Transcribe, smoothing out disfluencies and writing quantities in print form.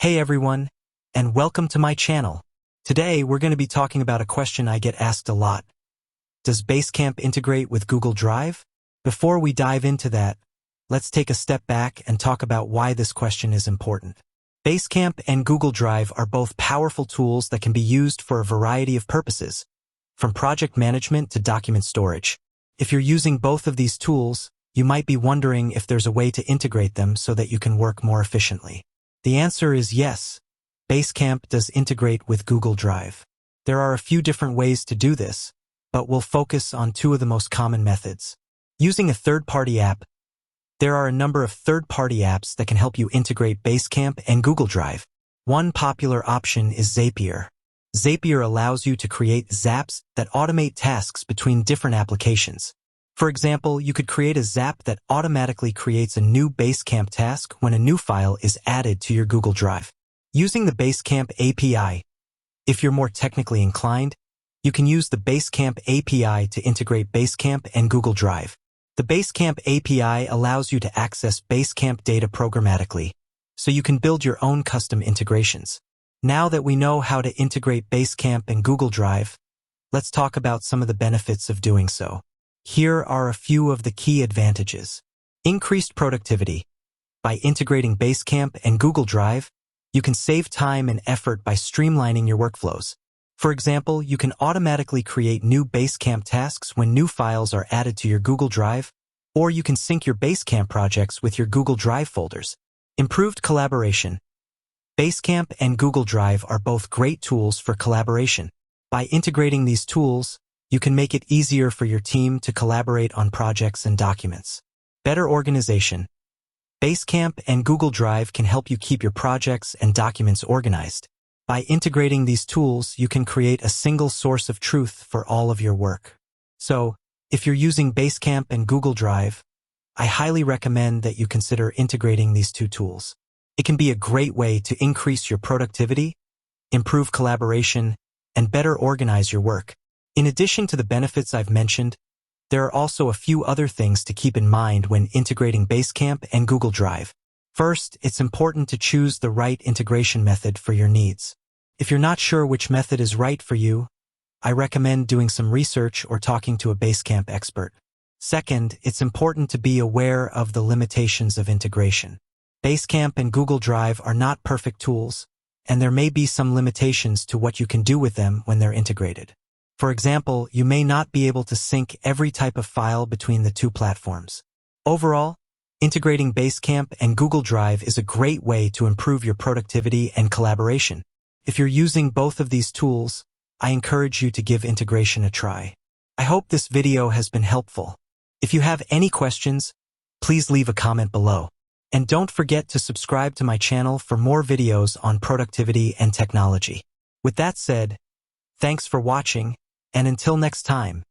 Hey everyone, and welcome to my channel. Today we're going to be talking about a question I get asked a lot. Does Basecamp integrate with Google Drive? Before we dive into that, let's take a step back and talk about why this question is important. Basecamp and Google Drive are both powerful tools that can be used for a variety of purposes, from project management to document storage. If you're using both of these tools, you might be wondering if there's a way to integrate them so that you can work more efficiently. The answer is yes. Basecamp does integrate with Google Drive. There are a few different ways to do this, but we'll focus on two of the most common methods. Using a third-party app. There are a number of third-party apps that can help you integrate Basecamp and Google Drive. One popular option is Zapier. Zapier allows you to create zaps that automate tasks between different applications. For example, you could create a zap that automatically creates a new Basecamp task when a new file is added to your Google Drive. Using the Basecamp API. If you're more technically inclined, you can use the Basecamp API to integrate Basecamp and Google Drive. The Basecamp API allows you to access Basecamp data programmatically, so you can build your own custom integrations. Now that we know how to integrate Basecamp and Google Drive, let's talk about some of the benefits of doing so. Here are a few of the key advantages. Increased productivity. By integrating Basecamp and Google Drive, you can save time and effort by streamlining your workflows. For example, you can automatically create new Basecamp tasks when new files are added to your Google Drive, or you can sync your Basecamp projects with your Google Drive folders. Improved collaboration. Basecamp and Google Drive are both great tools for collaboration. By integrating these tools, you can make it easier for your team to collaborate on projects and documents. Better organization. Basecamp and Google Drive can help you keep your projects and documents organized. By integrating these tools, you can create a single source of truth for all of your work. So, if you're using Basecamp and Google Drive, I highly recommend that you consider integrating these two tools. It can be a great way to increase your productivity, improve collaboration, and better organize your work. In addition to the benefits I've mentioned, there are also a few other things to keep in mind when integrating Basecamp and Google Drive. First, it's important to choose the right integration method for your needs. If you're not sure which method is right for you, I recommend doing some research or talking to a Basecamp expert. Second, it's important to be aware of the limitations of integration. Basecamp and Google Drive are not perfect tools, and there may be some limitations to what you can do with them when they're integrated. For example, you may not be able to sync every type of file between the two platforms. Overall, integrating Basecamp and Google Drive is a great way to improve your productivity and collaboration. If you're using both of these tools, I encourage you to give integration a try. I hope this video has been helpful. If you have any questions, please leave a comment below. And don't forget to subscribe to my channel for more videos on productivity and technology. With that said, thanks for watching, and until next time.